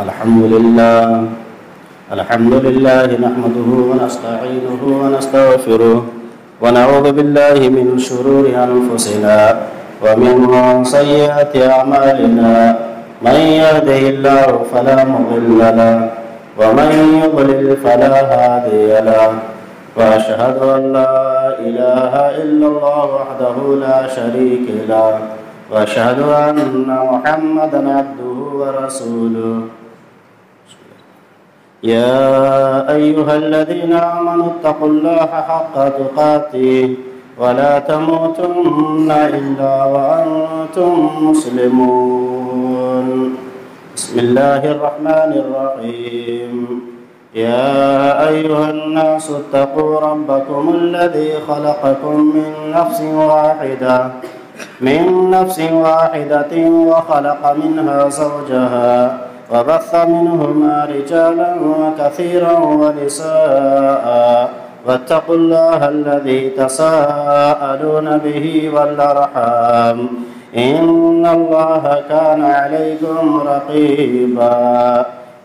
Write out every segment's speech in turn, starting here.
الحمد لله نحمده ونستعينه ونستغفره ونعوذ بالله من شرور أنفسنا ومن سيئات أعمالنا من يهده الله فلا مضل له ومن يضلل فلا هادي له وأشهد أن لا إله إلا الله وحده لا شريك له وأشهد أن محمدا عبده ورسوله يا أيها الذين آمنوا اتقوا الله حق تقاته ولا تموتن إلا وأنتم مسلمون بسم الله الرحمن الرحيم يا أيها الناس اتقوا ربكم الذي خلقكم من نفس واحدة وخلق منها زوجها وبث منهما رجالا كثيرا ونساء واتقوا الله الذي تساءلون به والأرحام إن الله كان عليكم رقيبا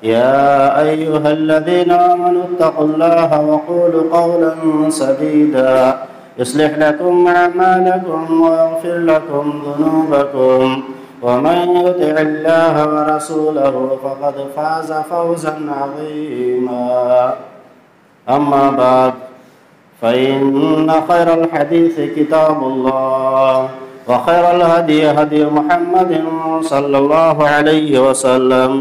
يا أيها الذين آمنوا اتقوا الله وقولوا قولا سديدا يصلح لكم أعمالكم ويغفر لكم ذنوبكم ومن يطع الله ورسوله فقد فاز فوزا عظيما أما بعد فإن خير الحديث كتاب الله وخير الهدي هدي محمد صلى الله عليه وسلم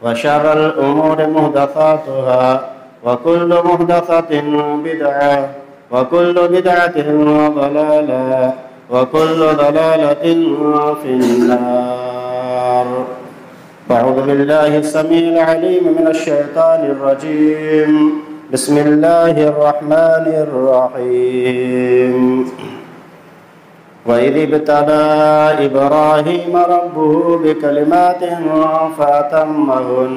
وشر الأمور محدثاتها وكل محدثة بدعة وكل بدعة ضلالة وكل ضلالة في النار. أعوذ بالله السميع العليم من الشيطان الرجيم. بسم الله الرحمن الرحيم. وإذ ابتلى إبراهيم ربه بكلمات فأتمهن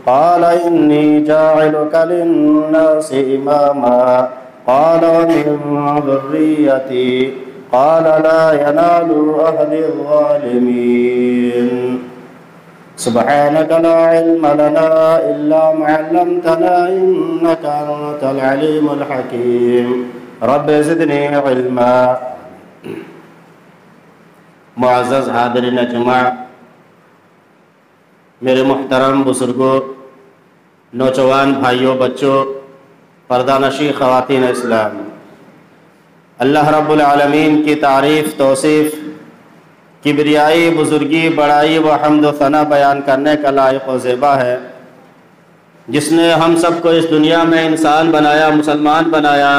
قال إني جاعلك للناس إماما قال ومن ذريتي قال لا ينال أهل الظالمين. سبحانك لا علم لنا إلا ما علمتنا إنك أنت العليم الحكيم. رب زدني علما. معزز حاضرین جمع، میرے محترم بزرگوں، نوجوان بھائیوں، بچوں، پردہ نشین خواتین اسلام، اللہ رب العالمین کی تعریف، توصیف، کبریائی، بزرگی، بڑائی و حمد و ثنا بیان کرنے کا لائق و زیبا ہے، جس نے ہم سب کو اس دنیا میں انسان بنایا، مسلمان بنایا.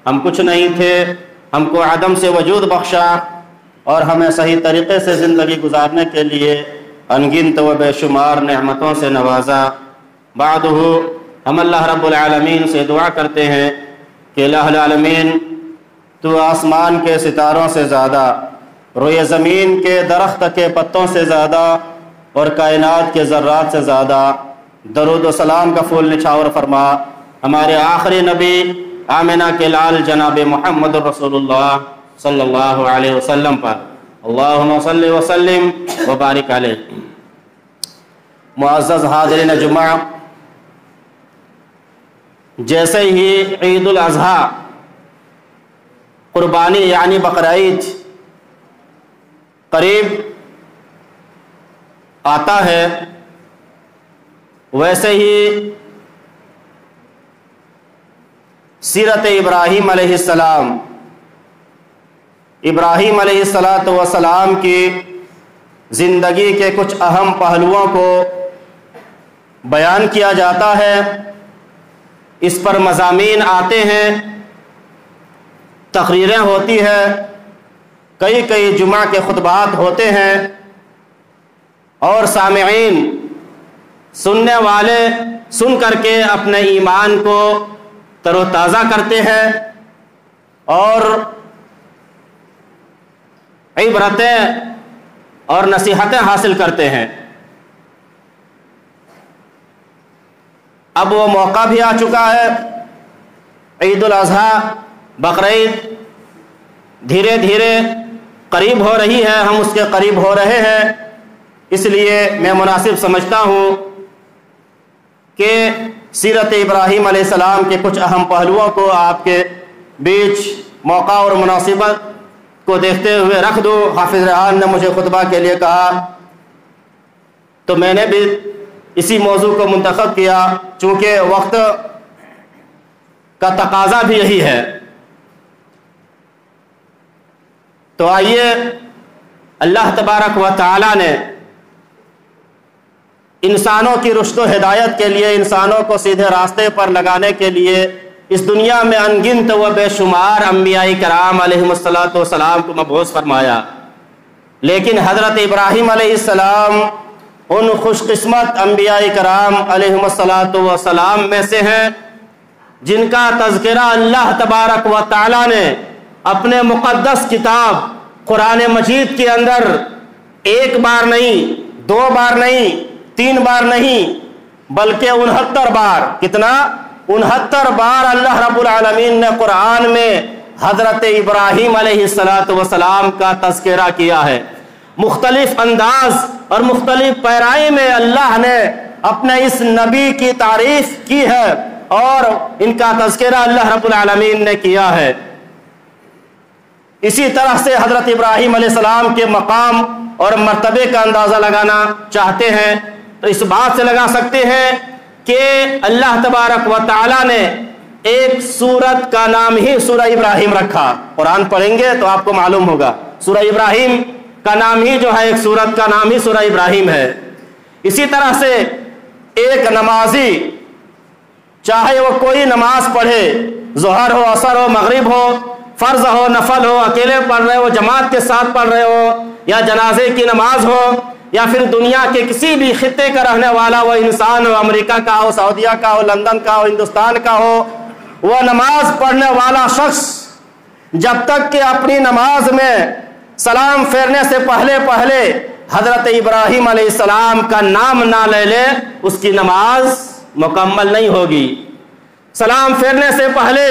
ہم کچھ نہیں تھے، ہم کو عدم سے وجود بخشا اور ہمیں صحیح طریقے سے زندگی گزارنے کے لیے انگنت و بے شمار نعمتوں سے نوازا. بعدہ ہم اللہ رب العالمین سے دعا کرتے ہیں کہ الہ العالمین، تو آسمان کے ستاروں سے زیادہ، روئے زمین کے درخت کے پتوں سے زیادہ اور کائنات کے ذرات سے زیادہ درود و سلام کا پھول نچھاور فرما ہمارے آخری نبی آمنہ کے لال جناب محمد رسول اللہ صلی اللہ علیہ وسلم پر. اللہم صلی وسلم وبارک علیہ. معزز حاضرین جمعہ، جیسے ہی عید الاضحیٰ، قربانی یعنی بقرعید قریب آتا ہے، ویسے ہی سیرت ابراہیم علیہ السلام، ابراہیم علیہ السلام کی زندگی کے کچھ اہم پہلوؤں کو بیان کیا جاتا ہے. اس پر مضامین آتے ہیں، تقریریں ہوتی ہیں، کئی جمعہ کے خطبات ہوتے ہیں اور سامعین، سننے والے سن کر کے اپنے ایمان کو تر و تازہ کرتے ہیں اور عبرتیں اور نصیحتیں حاصل کرتے ہیں. اب وہ موقع بھی آ چکا ہے، عید الاضحیٰ، بقرعید دھیرے دھیرے قریب ہو رہی ہے، ہم اس کے قریب ہو رہے ہیں. اس لیے میں مناسب سمجھتا ہوں کہ سیرت ابراہیم علیہ السلام کے کچھ اہم پہلوؤں کو آپ کے بیچ موقع اور مناسبت کو دیکھتے ہوئے رکھ دوں۔ حافظ ریحان نے مجھے خطبہ کے لیے کہا تو میں نے بھی اسی موضوع کو منتخب کیا، چونکہ وقت کا تقاضا بھی یہی ہے۔ تو آئیے، اللہ تبارک و تعالی نے انسانوں کی رشد و ہدایت کے لیے، انسانوں کو سیدھے راستے پر لگانے کے لیے اس دنیا میں انگنت و بے شمار انبیاء کرام علیہم السلام کو مبعوث فرمایا، لیکن حضرت ابراہیم علیہ السلام ان خوش قسمت انبیاء کرام علیہم السلام میں سے ہیں جن کا تذکرہ اللہ تبارک و تعالی نے اپنے مقدس کتاب قرآن مجید کے اندر ایک بار نہیں، دو بار نہیں، 3 بار نہیں، بلکہ 69 بار، کتنا؟ 69 بار اللہ رب العالمین نے قرآن میں حضرت ابراہیم علیہ السلام کا تذکرہ کیا ہے۔ مختلف انداز اور مختلف پیرائی میں اللہ نے اپنے اس نبی کی تعریف کی ہے اور ان کا تذکرہ اللہ رب العالمین نے کیا ہے۔ اسی طرح سے حضرت ابراہیم علیہ السلام کے مقام اور مرتبے کا اندازہ لگانا چاہتے ہیں تو اس بات سے لگا سکتے ہیں کہ اللہ تبارک و تعالی نے ایک سورت کا نام ہی سورہ ابراہیم رکھا۔ قرآن پڑھیں گے تو آپ کو معلوم ہوگا، سورہ ابراہیم کا نام ہی جو ہے، ایک سورت کا نام ہی سورہ ابراہیم ہے۔ اسی طرح سے ایک نمازی چاہے وہ کوئی نماز پڑھے، ظہر ہو، عصر ہو، مغرب ہو، فرض ہو، نفل ہو، اکیلے پڑھ رہے ہو، جماعت کے ساتھ پڑھ رہے ہو، یا جنازے کی نماز ہو، یا پھر دنیا کے کسی بھی خطے کا رہنے والا وہ انسان ہو، امریکہ کا ہو، سعودیہ کا ہو، لندن کا ہو، ہندوستان کا ہو، وہ نماز پڑھنے والا شخص جب تک کہ اپنی نماز میں سلام پھیرنے سے پہلے حضرت ابراہیم علیہ السلام کا نام نہ لے لے، اس کی نماز مکمل نہیں ہوگی۔ سلام پھیرنے سے پہلے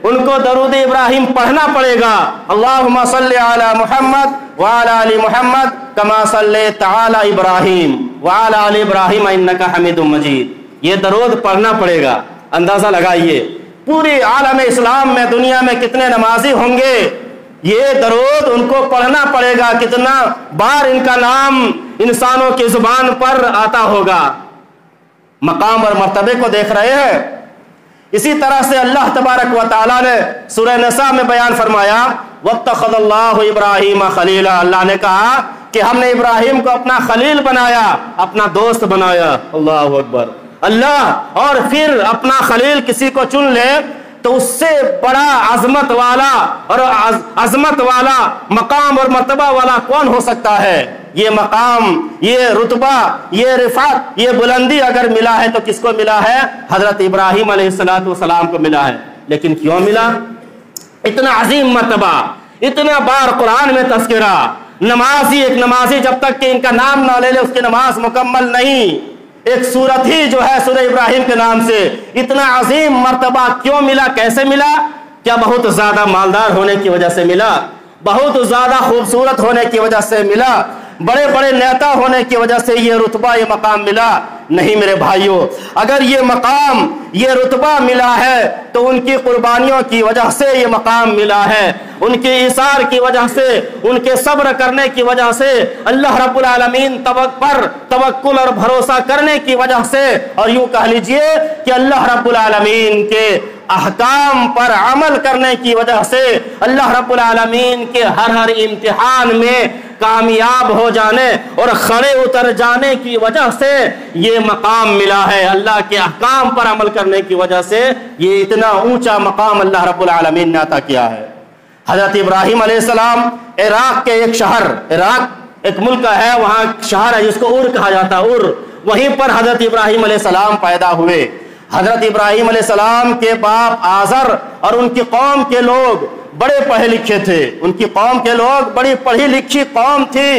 ان کو درود ابراہیم پڑھنا پڑے گا، اللہم صلی علی محمد وعلی آل محمد کما صلیت علی ابراہیم وعلی آل ابراہیم انک حمید مجید، یہ درود پڑھنا پڑے گا۔ اندازہ لگائیے پوری عالم اسلام میں، دنیا میں کتنے نمازی ہوں گے، یہ درود ان کو پڑھنا پڑے گا، کتنا بار ان کا نام انسانوں کی زبان پر آتا ہوگا۔ مقام اور مرتبے کو دیکھ رہے ہیں۔ اسی طرح سے اللہ تبارک و تعالی نے سورہ نساء میں بیان فرمایا، واتخذ اللہ ابراہیم خلیلا، اللہ نے کہا کہ ہم نے ابراہیم کو اپنا خلیل بنایا، اپنا دوست بنایا۔ اللہ اکبر، اللہ اور پھر اپنا خلیل کسی کو چن لے تو اس سے بڑا عظمت والا اور عظمت والا مقام اور مرتبہ والا کون ہو سکتا ہے؟ یہ مقام، یہ رتبہ، یہ رفعت، یہ بلندی اگر ملا ہے تو کس کو ملا ہے؟ حضرت ابراہیم علیہ السلام کو ملا ہے۔ لیکن کیوں ملا؟ اتنا عظیم مرتبہ، اتنا بار قرآن میں تذکرہ، ایک نمازی جب تک کہ ان کا نام نہ لے لے اس کی نماز مکمل نہیں۔ ایک سورت ہی جو ہے سورہ ابراہیم کے نام سے اتنا عظیم مرتبہ کیوں ملا؟ کیسے ملا؟ کیا بہت زیادہ مالدار ہونے کی وجہ سے ملا؟ بہت زیادہ خوبصورت ہونے کی وجہ سے ملا؟ بڑے بڑے نیتا ہونے کی وجہ سے یہ رتبہ، یہ مقام ملا؟ نہیں میرے بھائیوں، اگر یہ مقام، یہ رتبہ ملا ہے تو ان کی قربانیوں کی وجہ سے یہ مقام ملا ہے، ان کے ایثار کی وجہ سے، ان کے صبر کرنے کی وجہ سے، اللہ رب العالمین پر توکل اور بھروسہ کرنے کی وجہ سے، اور یوں کہہ لیجئے کہ اللہ رب العالمین کے احکام پر عمل کرنے کی وجہ سے، اللہ رب العالمین کے ہر امتحان میں کامیاب ہو جانے اور کھڑے اتر جانے کی وجہ سے یہ مقام ملا ہے۔ اللہ کے احکام پر عمل کرنے کی وجہ سے یہ اتنا اونچا مقام اللہ رب العالمین نے عطا کیا ہے۔ حضرت ابراہیم علیہ السلام عراق کے ایک شہر، عراق ایک ملک ہے، وہاں شہر ہے جس کو اور کہا جاتا ہے، اور وہیں پر حضرت ابراہیم علیہ السلام پیدا ہوئے۔ حضرت ابراہیم علیہ السلام کے باپ آزر اور ان کی قوم کے لوگ بڑے پڑھے لکھے تھے، ان کی قوم کے لوگ بڑی پڑھی لکھی قوم تھی،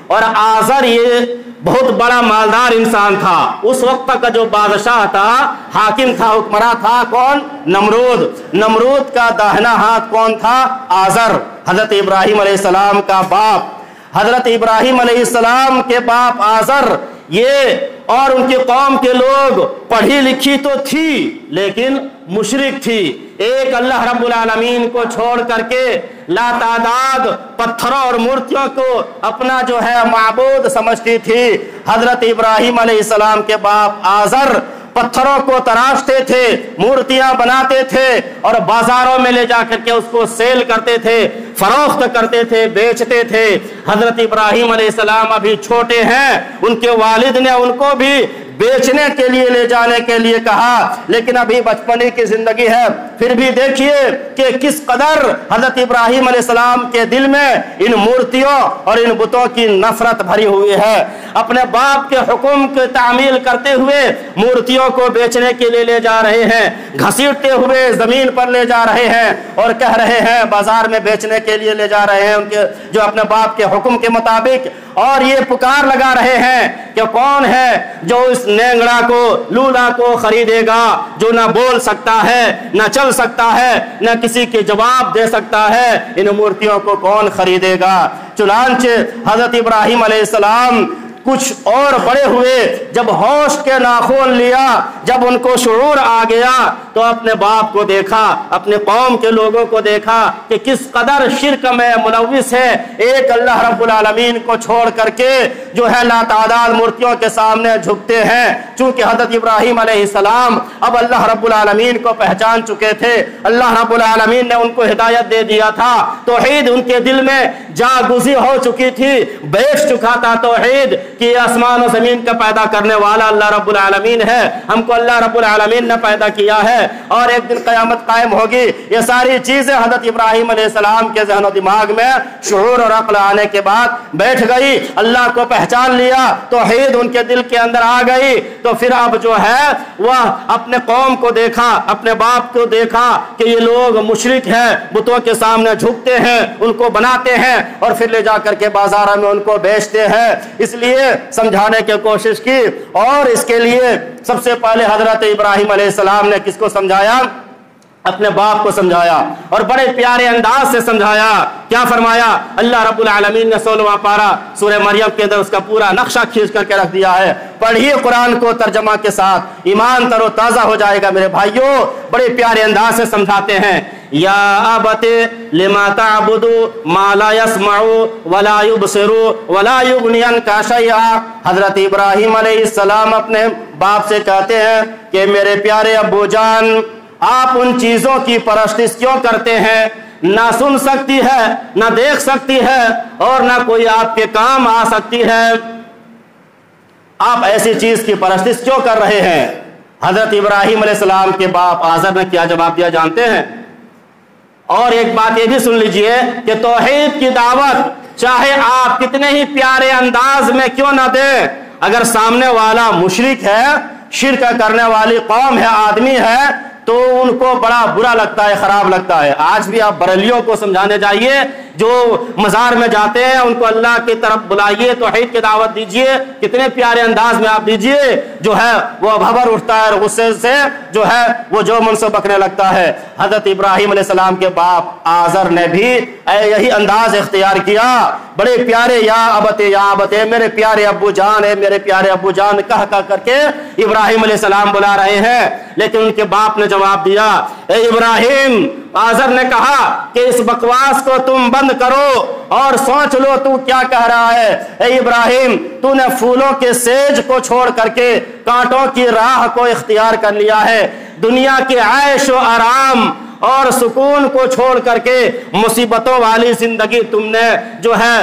اور آزر یہ بہت بڑا مالدار انسان تھا۔ اس وقت کا جو بادشاہ تھا، حاکم تھا، حکمراں تھا کون؟ نمرود۔ نمرود کا داہنا ہاتھ کون تھا؟ آزر، حضرت ابراہیم علیہ السلام کا باپ۔ حضرت ابراہیم علیہ السلام کے باپ آزر یہ اور ان کی قوم کے لوگ پڑھی لکھی تو تھی لیکن مشرک تھی، ایک اللہ رب العالمین کو چھوڑ کر کے لا تعداد پتھروں اور مورتیوں کو اپنا جو ہے معبود سمجھتی تھی۔ حضرت ابراہیم علیہ السلام کے باپ آزر پتھروں کو تراشتے تھے، مورتیاں بناتے تھے اور بازاروں میں لے جا کر کے اس کو سیل کرتے تھے، فروخت کرتے تھے، بیچتے تھے۔ حضرت ابراہیم علیہ السلام ابھی چھوٹے ہیں، ان کے والد نے ان کو بھی بیچنے کے لیے لے جانے کے لیے کہا، لیکن ابھی بچپنے کی زندگی ہے۔ پھر بھی دیکھیے کہ کس قدر حضرت ابراہیم علیہ السلام کے دل میں ان مورتیوں اور ان بتوں کی نفرت بھری ہوئی ہے۔ اپنے باپ کے حکم کی تعمیل کرتے ہوئے مورتیوں کو بیچنے کے لیے لے جا رہے ہیں، گھسیٹتے ہوئے زمین پر لے جا رہے ہیں اور کہہ رہے ہیں بازار میں بیچنے کے لیے لے جا رہے ہیں ان کے جو اپنے باپ کے حکم کے مطابق، اور یہ پکار لگا رہے ہیں کہ کون ہے جو اس نینگڑا کو، لولا کو خریدے گا، جو نہ بول سکتا ہے، نہ چل سکتا ہے، نہ کسی کے جواب دے سکتا ہے، ان مورتیوں کو کون خریدے گا۔ چنانچہ حضرت ابراہیم علیہ السلام کچھ اور بڑے ہوئے، جب ہوش کے ناخن لیا، جب ان کو شعور آ گیا تو اپنے باپ کو دیکھا، اپنے قوم کے لوگوں کو دیکھا کہ کس قدر شرک میں ملوث ہے، ایک اللہ رب العالمین کو چھوڑ کر کے جو ہے لا تعداد مورتیوں کے سامنے جھکتے ہیں۔ چونکہ حضرت ابراہیم علیہ السلام اب اللہ رب العالمین کو پہچان چکے تھے، اللہ رب العالمین نے ان کو ہدایت دے دیا تھا، توحید ان کے دل میں جاگزی ہو چکی تھی، بیٹھ چکا تھا توحید کہ یہ آسمان و زمین کا پیدا کرنے والا اللہ رب العالمین ہے، ہم کو اللہ رب العالمین نے پیدا کیا ہے اور ایک دن قیامت قائم ہوگی۔ یہ ساری چیزیں حضرت ابراہیم علیہ السلام کے ذہن و دماغ میں شعور اور عقل آنے کے بعد بیٹھ گئی، اللہ کو پہچان لیا، توحید ان کے دل کے اندر آ گئی۔ تو پھر اب جو ہے وہ اپنے قوم کو دیکھا، اپنے باپ کو دیکھا کہ یہ لوگ مشرک ہیں، بتوں کے سامنے جھکتے ہیں، ان کو بناتے ہیں اور پھر لے جا کر کے بازار میں ان کو بیچتے ہیں۔ اس لیے سمجھانے کی کوشش کی، اور اس کے لیے سب سے پہلے حضرت ابراہیم علیہ السلام نے کس کو سمجھایا؟ اپنے باپ کو سمجھایا، اور بڑے پیارے انداز سے سمجھایا۔ کیا فرمایا؟ اللہ رب العالمین نے 16واں پارہ سورہ مریم کے اندر اس کا پورا نقشہ کھینچ کر کے رکھ دیا ہے۔ پڑھیے قرآن کو ترجمہ کے ساتھ، ایمان تر و تازہ ہو جائے گا میرے بھائیوں۔ بڑے پیارے انداز سے سمجھاتے ہیں، یا ابت لما تعبد ما لا يسمع ولا يبصر ولا يغني عنك شيئا۔ حضرت ابراہیم علیہ السلام اپنے باپ سے کہتے ہیں کہ میرے پیارے ابو جان، آپ ان چیزوں کی پرستش کیوں کرتے ہیں، نہ سن سکتی ہے، نہ دیکھ سکتی ہے، اور نہ کوئی آپ کے کام آ سکتی ہے، آپ ایسی چیز کی پرستش کیوں کر رہے ہیں؟ حضرت ابراہیم علیہ السلام کے باپ آزر نے کیا جواب دیا جانتے ہیں؟ اور ایک بات یہ بھی سن لیجئے کہ توحید کی دعوت چاہے آپ کتنے ہی پیارے انداز میں کیوں نہ دیں، اگر سامنے والا مشرک ہے، شرک کرنے والی قوم ہے، آدمی ہے، تو ان کو بڑا برا لگتا ہے، خراب لگتا ہے۔ آج بھی آپ بریلیوں کو سمجھانے جائیے، جو مزار میں جاتے ہیں ان کو اللہ کی طرف بلائیے، توحید کی دعوت دیجئے، کتنے پیارے انداز میں آپ دیجئے، جو ہے وہ بھبر اٹھتا ہے اور غصے سے جو ہے وہ جو من سے بکنے لگتا ہے۔ حضرت ابراہیم علیہ السلام کے باپ آزر نے بھی یہی انداز اختیار کیا، بڑے پیارے یا ابت، میرے پیارے ابو جان، میرے پیارے ابو جان کہہ کر کے ابراہیم علیہ السلام بلا رہے ہیں۔ لیکن ان کے باپ نے جواب دیا، اے ابراہیم، آزر نے کہا کہ اس بکواس کو تم بند کرو اور سوچ لو تو کیا کہہ رہا ہے۔ اے ابراہیم، تو نے پھولوں کے سیج کو چھوڑ کر کے کانٹوں کی راہ کو اختیار کر لیا ہے، دنیا کے عیش و آرام اور سکون کو چھوڑ کر کے مصیبتوں والی زندگی تم نے جو ہے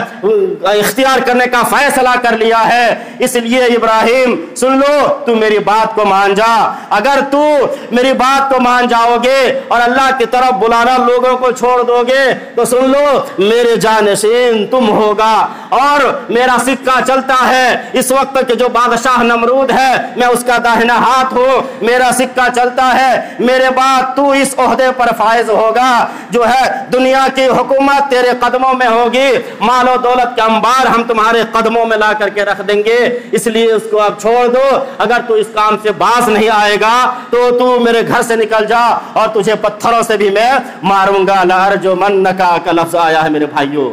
اختیار کرنے کا فیصلہ کر لیا ہے۔ اس لیے ابراہیم سن لو، تو میری بات کو مان جا، اگر تو میری بات کو مان جاؤ گے اور اللہ کی طرف بلانا لوگوں کو چھوڑ دو گے تو سن لو میرے جانشین تم ہوگا، اور میرا سکہ چلتا ہے اس وقت کہ جو بادشاہ نمرود ہے میں اس کا داہنا ہاتھ ہوں، میرا سکہ چلتا ہے، میرے بعد تو اس عہدے پر فائز ہوگا، جو ہے دنیا کی حکومت تیرے قدموں میں ہوگی، مال و دولت کے انبار ہم تمہارے قدموں میں لا کر کے رکھ دیں گے، اس لیے اس کو اب چھوڑ دو، اگر تو اس کام سے باز نہیں آئے گا تو میرے گھر سے نکل جا اور تجھے پتھروں سے بھی میں ماروں گا۔ لَأَرْجُمَنَّكَ کا لفظ آیا ہے میرے بھائیوں۔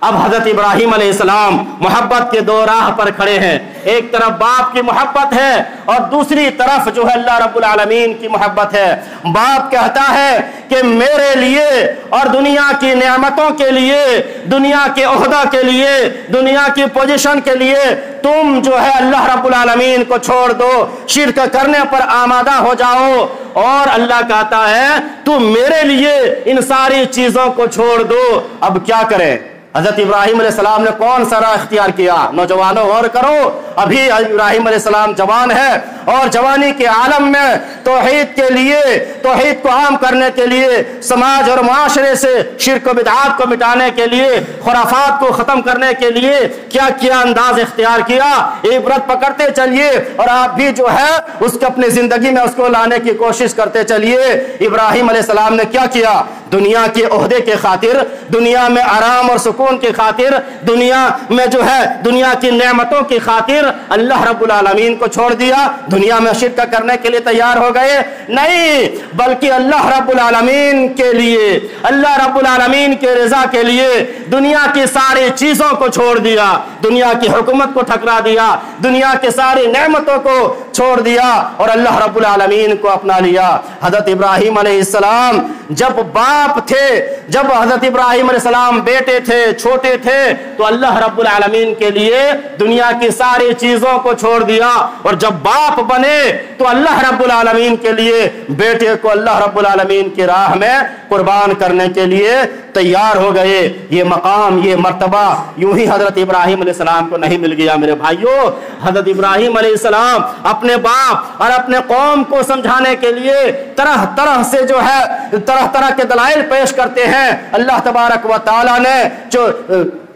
اب حضرت ابراہیم علیہ السلام محبت کے دو راہ پر کھڑے ہیں، ایک طرف باپ کی محبت ہے اور دوسری طرف جو ہے اللہ رب العالمین کی محبت ہے۔ باپ کہتا ہے کہ میرے لیے اور دنیا کی نعمتوں کے لیے، دنیا کے عہدہ کے لیے، دنیا کی پوزیشن کے لیے تم جو ہے اللہ رب العالمین کو چھوڑ دو، شرک کرنے پر آمادہ ہو جاؤ، اور اللہ کہتا ہے تم میرے لیے ان ساری چیزوں کو چھوڑ دو۔ اب کیا کریں؟ حضرت ابراہیم علیہ السلام نے کون سا راہ اختیار کیا؟ نوجوانوں غور کرو، ابھی ابراہیم علیہ السلام جوان ہے اور جوانی کے عالم میں توحید کے لیے، توحید کو عام کرنے کے لیے، سماج اور معاشرے سے شرک و بدعات کو مٹانے کے لیے، خرافات کو ختم کرنے کے لیے کیا کیا انداز اختیار کیا، عبرت پکڑتے چلیے اور آپ بھی جو ہے اس کو اپنی زندگی میں اس کو لانے کی کوشش کرتے چلیے۔ ابراہیم علیہ السلام نے کیا کیا؟ دنیا کے عہدے کے خاطر، دنیا میں آرام اور سکون کی خاطر، دنیا میں جو ہے دنیا کی نعمتوں کی خاطر اللہ رب العالمین کو چھوڑ دیا، دنیا میں شرک کرنے کے لیے تیار ہو گئے؟ نہیں، بلکہ اللہ رب العالمین کے لیے، اللہ رب العالمین کے رضا کے لیے دنیا کی ساری چیزوں کو چھوڑ دیا، دنیا کی حکومت کو ٹھکرا دیا، دنیا کے ساری نعمتوں کو چھوڑ دیا اور اللہ رب العالمین کو اپنا لیا۔ حضرت ابراہیم علیہ السلام جب باپ تھے، جب حضرت ابراہیم علیہ السلام بیٹے تھے، چھوٹے تھے، تو اللہ رب العالمین کے لیے دنیا کی ساری چیزوں کو چھوڑ دیا، اور جب باپ بنے تو اللہ رب العالمین کے لیے بیٹے کو اللہ رب العالمین کی راہ میں قربان کرنے کے لیے تیار ہو گئے۔ یہ مقام، یہ مرتبہ یوں ہی حضرت ابراہیم علیہ السلام کو نہیں مل گیا میرے بھائیوں۔ حضرت ابراہیم علیہ السلام اپنے باپ اور اپنے قوم کو سمجھانے کے لیے طرح طرح سے جو ہے طرح طرح کے دلائل پیش کرتے ہیں۔ اللہ تبارک و تعالی نے جو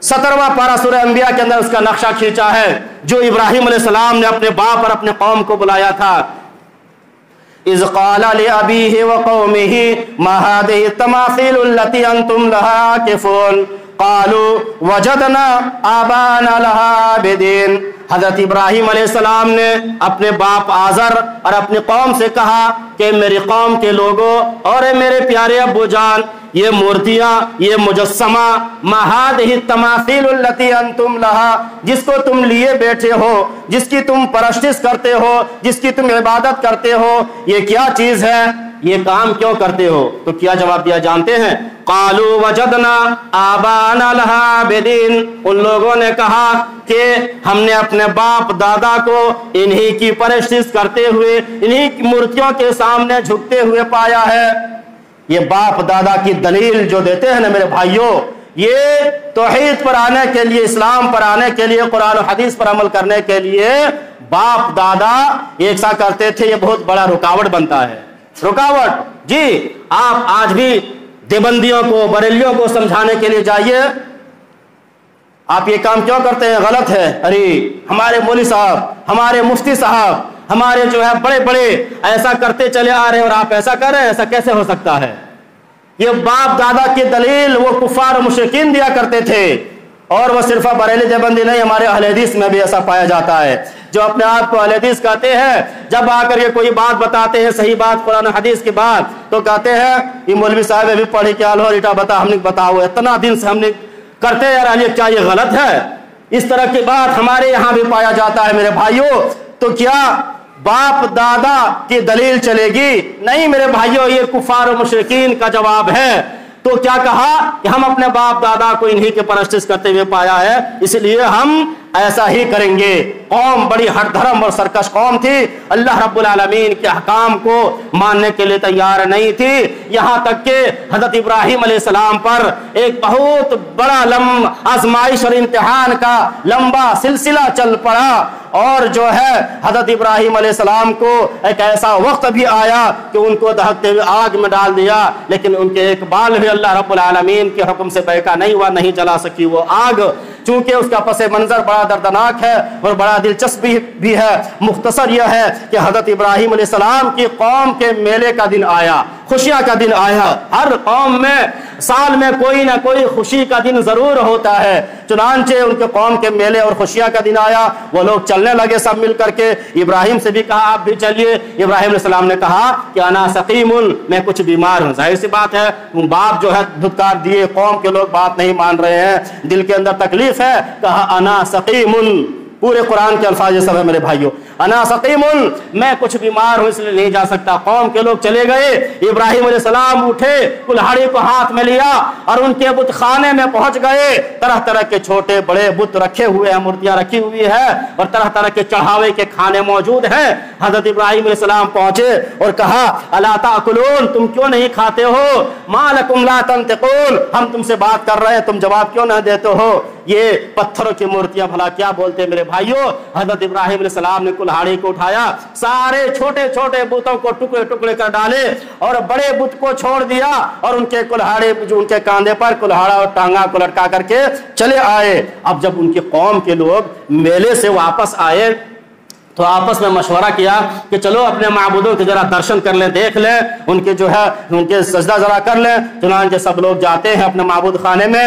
17واں پارہ سورہ انبیاء کے اندر اس کا نقشہ کھینچا ہے، جو ابراہیم علیہ السلام نے اپنے باپ اور اپنے قوم کو بلایا تھا۔ اذ قال لأبيه وقومه ما هذه التماثيل التي انتم لها عاكفون قالوا وجدنا آباءنا لها عابدين۔ حضرت ابراہیم علیہ السلام نے اپنے باپ آزر اور اپنی قوم سے کہا کہ میری قوم کے لوگوں اور میرے پیارے ابو جان، یہ مورتیاں، یہ مجسمہ، ما هذه التماثيل التي انتم لها، جس کو تم لیے بیٹھے ہو، جس کی تم پرستش کرتے ہو، جس کی تم عبادت کرتے ہو، یہ کیا چیز ہے؟ یہ کام کیوں کرتے ہو؟ تو کیا جواب دیا جانتے ہیں؟ قالوا وجدنا آباءنا لها عابدين۔ ان لوگوں نے کہا کہ ہم نے اپنے باپ دادا کو انہی کی پرستش کرتے ہوئے، انہی کی مورتیوں کے سامنے جھکتے ہوئے پایا ہے۔ یہ باپ دادا کی دلیل جو دیتے ہیں نا میرے بھائیوں، یہ توحید پر آنے کے لیے، اسلام پر آنے کے لیے، قرآن و حدیث پر عمل کرنے کے لیے باپ دادا ایک سا کرتے تھے، یہ بہت بڑا رکاوٹ بنتا ہے۔ رکاوٹ، جی آپ آج بھی دیوبندیوں کو، بریلیوں کو سمجھانے کے لیے جائیے، آپ یہ کام کیوں کرتے ہیں؟ غلط ہے۔ ارے ہمارے مولوی صاحب، ہمارے مفتی صاحب، ہمارے جو ہے بڑے بڑے ایسا کرتے چلے آ رہے ہیں اور آپ ایسا کر رہے ہیں، ایسا کیسے ہو سکتا ہے؟ یہ باپ دادا کی دلیل وہ کفار و مشرکین دیا کرتے تھے، اور وہ صرف بریلی دیوبندی نہیں، ہمارے اہل حدیث میں بھی ایسا پایا جاتا ہے، جو اپنے آپ کو اہل حدیث کہتے ہیں، جب آ کر یہ کوئی بات بتاتے ہیں، صحیح بات قرآن و حدیث کی بات، تو کہتے ہیں یہ مولوی صاحب بھی پڑھی کیا لو ریٹا بتا، ہم نے بتاؤ اتنا دن سے ہم نے کرتے یار، یہ کیا یہ غلط ہے؟ اس طرح کی بات ہمارے یہاں بھی پایا جاتا ہے میرے بھائیوں۔ تو کیا باپ دادا کی دلیل چلے گی؟ نہیں میرے بھائیوں، یہ کفار و مشرکین کا جواب ہے۔ تو کیا کہا کہ ہم اپنے باپ دادا کو انہی کے پرستش کرتے ہوئے پایا ہے، اس لیے ہم ایسا ہی کریں گے۔ قوم بڑی ہٹ دھرم اور سرکش قوم تھی، اللہ رب العالمین کے احکام کو ماننے کے لیے تیار نہیں تھی، یہاں تک کہ حضرت ابراہیم علیہ السلام پر ایک بہت بڑا آزمائش اور امتحان کا لمبا سلسلہ چل پڑا، اور جو ہے حضرت ابراہیم علیہ السلام کو ایک ایسا وقت بھی آیا کہ ان کو دہکتے ہوئے آگ میں ڈال دیا، لیکن ان کے ایک بال بھی اللہ رب العالمین کے حکم سے بہکا نہیں ہوا، نہیں جلا سکی وہ آگ، چونکہ اس کا پس منظر بڑا دردناک ہے اور بڑا دلچسپ بھی ہے۔ مختصر یہ ہے کہ حضرت ابراہیم علیہ السلام کی قوم کے میلے کا دن آیا، خوشیاں کا دن آیا، ہر قوم میں سال میں کوئی نہ کوئی خوشی کا دن ضرور ہوتا ہے۔ چنانچہ ان کے قوم کے میلے اور خوشیاں کا دن آیا، وہ لوگ چلنے لگے سب مل کر کے۔ ابراہیم سے بھی کہا آپ بھی چلیے۔ ابراہیم علیہ السلام نے کہا کہ انا سقیم، میں کچھ بیمار ہوں۔ ظاہر سی بات ہے، باپ جو ہے دھتکار دیے، قوم کے لوگ بات نہیں مان رہے ہیں، دل کے اندر تکلیف ہے، کہا انا سقیم۔ پورے قرآن کے الفاظ یہ سب ہے میرے بھائیوں، انا سقیم، میں کچھ بیمار ہوں اس لیے نہیں جا سکتا۔ قوم کے لوگ چلے گئے، ابراہیم علیہ السلام اٹھے، کلہاڑی کو ہاتھ میں لیا اور ان کے بت خانے میں پہنچ گئے۔ طرح طرح کے چھوٹے بڑے بت رکھے ہوئے ہیں، مورتیاں رکھی ہوئی ہیں اور طرح طرح کے چڑھاوے کے کھانے موجود ہیں۔ حضرت ابراہیم علیہ السلام پہنچے اور کہا الا تاکلون، تم کیوں نہیں کھاتے ہو؟ ما لکم لا تنطقون، ہم تم سے بات کر رہے ہیں، تم جواب کیوں نہ دیتے ہو؟ یہ پتھروں کی مورتیاں بھلا کیا بولتے میرے بھائیوں؟ حضرت ابراہیم علیہ السلام نے کلہاڑی کو اٹھایا، سارے چھوٹے چھوٹے بتوں کو ٹکڑے ٹکڑے کر ڈالے اور بڑے بت کو چھوڑ دیا اور ان کے کلہاڑے جو ان کے کاندھے پر کلہاڑا اور ٹانگا کو لٹکا کر کے چلے آئے۔ اب جب ان کی قوم کے لوگ میلے سے واپس آئے تو آپس میں مشورہ کیا کہ چلو اپنے معبودوں کے ذرا درشن کر لیں، دیکھ لیں، ان کے جو ہے ان کے سجدہ ذرا کر لیں۔ چنانچہ سب لوگ جاتے ہیں اپنے معبود خانے میں،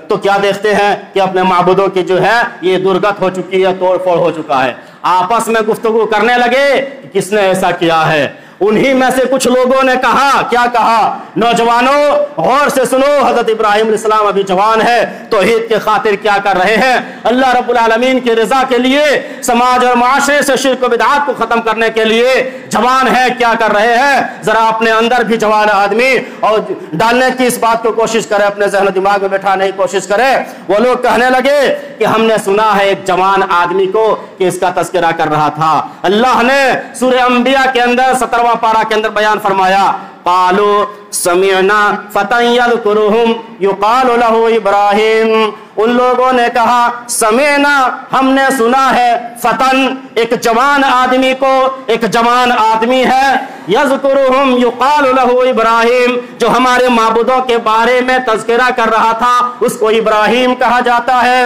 تو کیا دیکھتے ہیں کہ اپنے معبودوں کی جو ہے یہ درگت ہو چکی ہے، توڑ پھوڑ ہو چکا ہے۔ آپس میں گفتگو کرنے لگے کہ کس نے ایسا کیا ہے۔ انہی میں سے کچھ لوگوں نے کہا، کیا کہا؟ نوجوانوں غور سے سنو، حضرت ابراہیم علیہ السلام ابھی جوان ہے، توحید کے خاطر کیا کر رہے ہیں؟ اللہ رب العالمین کی رضا کے لیے، سماج اور معاشرے سے شرک و بدعات کو ختم کرنے کے لیے جوان ہے، کیا کر رہے ہیں؟ ذرا اپنے اندر بھی جوان آدمی اور ڈالنے کی اس بات کو کوشش کرے، اپنے ذہن و دماغ میں بٹھانے کی کوشش کرے۔ وہ لوگ کہنے لگے کہ ہم نے سنا ہے ایک جوان آدمی کو کہ اس کا تذکرہ کر رہا تھا۔ اللہ نے سورہ انبیاء کے اندر 17 پارہ کے اندر بیان فرمایا، قالوا سمعنا فتى يذكرهم يقال له ابراہیم، ان لوگوں نے کہا سمعنا، ہم نے سنا ہے، فتن ایک جوان آدمی کو، ایک جوان آدمی ہے، یذکرهم یقال له ابراہیم، جو ہمارے معبودوں کے بارے میں تذکرہ کر رہا تھا، اس کو ابراہیم کہا جاتا ہے۔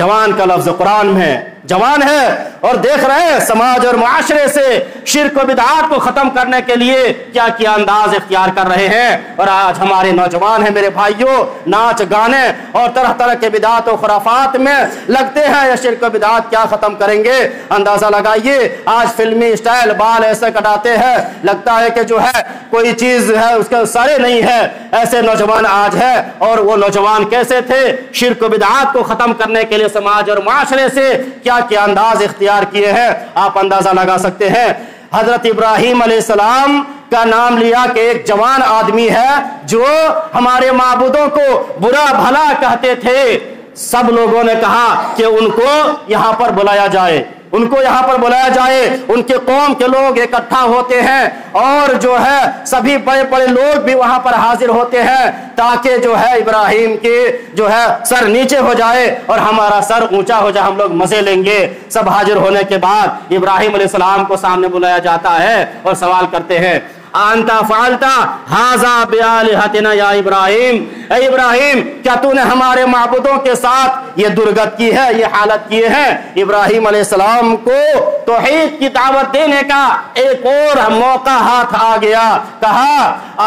جوان کا لفظ قرآن میں جوان ہے، اور دیکھ رہے ہیں سماج اور معاشرے سے شرک و بدعات کو ختم کرنے کے لیے کیا کیا انداز اختیار کر رہے ہیں۔ اور آج ہمارے نوجوان ہیں میرے بھائیوں، ناچ گانے اور طرح طرح کے بدعات و خرافات میں لگتے ہیں۔ یہ شرک و بدعات کیا ختم کریں گے؟ اندازہ لگائیے، آج فلمی اسٹائل بال ایسے کٹاتے ہیں، لگتا ہے کہ جو ہے کوئی چیز ہے اس کے سارے نہیں ہے، ایسے نوجوان آج ہے۔ اور وہ نوجوان کیسے تھے؟ شرک و بدعات کو ختم کرنے کے لیے سماج اور معاشرے سے کیا کیا انداز اختیار کیے ہیں، آپ اندازہ لگا سکتے ہیں۔ حضرت ابراہیم علیہ السلام کا نام لیا کہ ایک جوان آدمی ہے جو ہمارے معبودوں کو برا بھلا کہتے تھے۔ سب لوگوں نے کہا کہ ان کو یہاں پر بلایا جائے، ان کو یہاں پر بلایا جائے۔ ان کے قوم کے لوگ اکٹھا ہوتے ہیں اور جو ہے سبھی بڑے بڑے لوگ بھی وہاں پر حاضر ہوتے ہیں، تاکہ جو ہے ابراہیم کے جو ہے سر نیچے ہو جائے اور ہمارا سر اونچا ہو جائے، ہم لوگ مزے لیں گے۔ سب حاضر ہونے کے بعد ابراہیم علیہ السلام کو سامنے بلایا جاتا ہے اور سوال کرتے ہیں، انت فعلت ھذا بآلہتنا یا ابراہیم، اے ابراہیم کیا تو نے ہمارے معبودوں کے ساتھ یہ درگت کی ہے، یہ حالت کیے ہیں؟ ابراہیم علیہ السلام کو توحید کی دعوت دینے کا ایک اور موقع ہاتھ آ گیا۔ کہا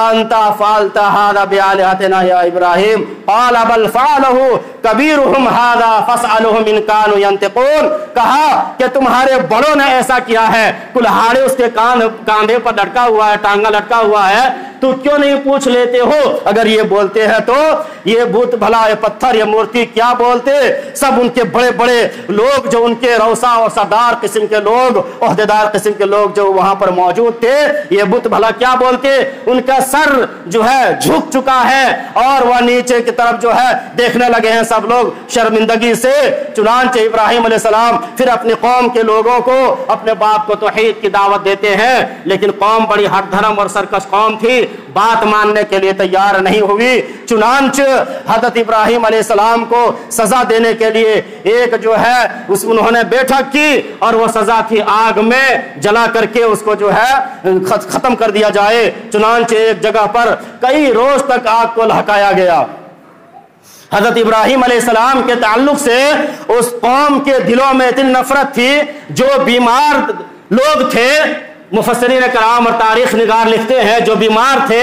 انت فعلت ھذا بآلہتنا یا ابراہیم، قال بل فعلہ کبیرہم ھذا فاسألہم ان کانوا ینطقون، کہا کہ تمہارے بڑوں نے ایسا کیا ہے، کلہاڑے اس کے کاندھے پر لٹکا ہوا ہے، ٹانگا لٹکا ہوا ہے، تو کیوں نہیں پوچھ لیتے ہو؟ اگر یہ بولتے ہیں تو یہ بت بھلا، یہ پتھر، یہ مورتی کیا بولتے؟ سب ان کے بڑے بڑے لوگ جو ان کے روسا اور سردار قسم کے لوگ، عہدیدار قسم کے لوگ جو وہاں پر موجود تھے، یہ بت بھلا کیا بولتے؟ ان کا سر جو ہے جھک چکا ہے اور وہ نیچے کی طرف جو ہے دیکھنے لگے ہیں سب لوگ شرمندگی سے۔ چنانچہ ابراہیم علیہ السلام پھر اپنی قوم کے لوگوں کو، اپنے باپ کو توحید کی دعوت دیتے ہیں، لیکن قوم بڑی ہٹ دھرم اور سرکش قوم تھی، بات ماننے کے لیے تیار نہیں ہوئی۔ چنانچہ حضرت ابراہیم علیہ السلام کو سزا دینے کے لیے ایک جو ہے انہوں نے بیٹھک کی، اور وہ سزا تھی آگ میں جلا کر کے اس کو جو ہے ختم کر دیا جائے۔ چنانچہ ایک جگہ پر کئی روز تک آگ کو لہکایا گیا۔ حضرت ابراہیم علیہ السلام کے تعلق سے اس قوم کے دلوں میں اتنی نفرت تھی، جو بیمار لوگ تھے، مفسرین کرام اور تاریخ نگار لکھتے ہیں جو بیمار تھے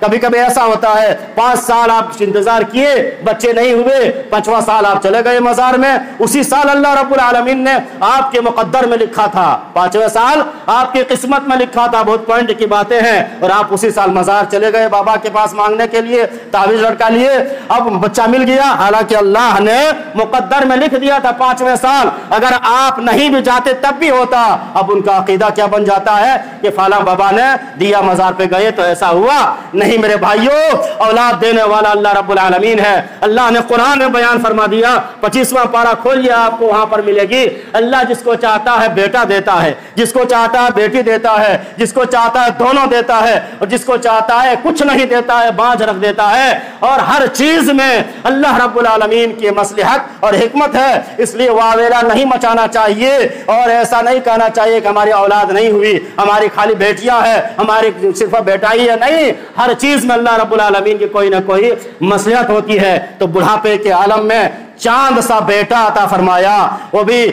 کبھی کبھی ایسا ہوتا ہے 5 سال آپ انتظار کیے, بچے نہیں ہوئے, 5واں سال آپ چلے گئے مزار میں. اسی سال اللہ رب العالمین نے آپ کے مقدر میں لکھا تھا, 5ویں سال آپ کی قسمت میں لکھا تھا. بہت پوائنٹ کی باتیں ہیں. اور آپ اسی سال مزار چلے گئے بابا کے پاس مانگنے کے لیے, تعویذ لڑکا لیے, اب بچہ مل گیا. حالانکہ اللہ نے مقدر میں لکھ دیا تھا 5ویں سال. اگر آپ نہیں بھی جاتے تب بھی ہوتا. اب ان کا عقیدہ کیا بن جاتا ہے کہ فلاں بابا نے دیا, مزار پہ گئے تو ایسا ہوا. نہیں میرے بھائیوں, اولاد دینے والا اللہ رب العالمین ہے. اللہ نے قرآن میں بیان فرما دیا, 25واں پارہ کھولیے, آپ کو وہاں پر ملے گی. اللہ جس کو چاہتا ہے بیٹا دیتا ہے, جس کو چاہتا ہے بیٹی دیتا ہے, جس کو چاہتا ہے دونوں دیتا ہے, اور جس کو چاہتا ہے کچھ نہیں دیتا ہے, باندھ رکھ دیتا ہے. اور ہر چیز میں اللہ رب العالمین کی مصلحت اور حکمت ہے. اس لیے واویلا نہیں مچانا چاہیے, اور ایسا نہیں کہنا چاہیے کہ ہماری اولاد نہیں ہوئی, ہماری خالی بیٹیاں ہیں, ہماری صرف بیٹا ہی ہے. نہیں, ہر چیز میں اللہ رب العالمین کی کوئی نہ کوئی مصلحت ہوتی ہے. تو بڑھاپے کے عالم میں چاند سا بیٹا عطا فرمایا, وہ بھی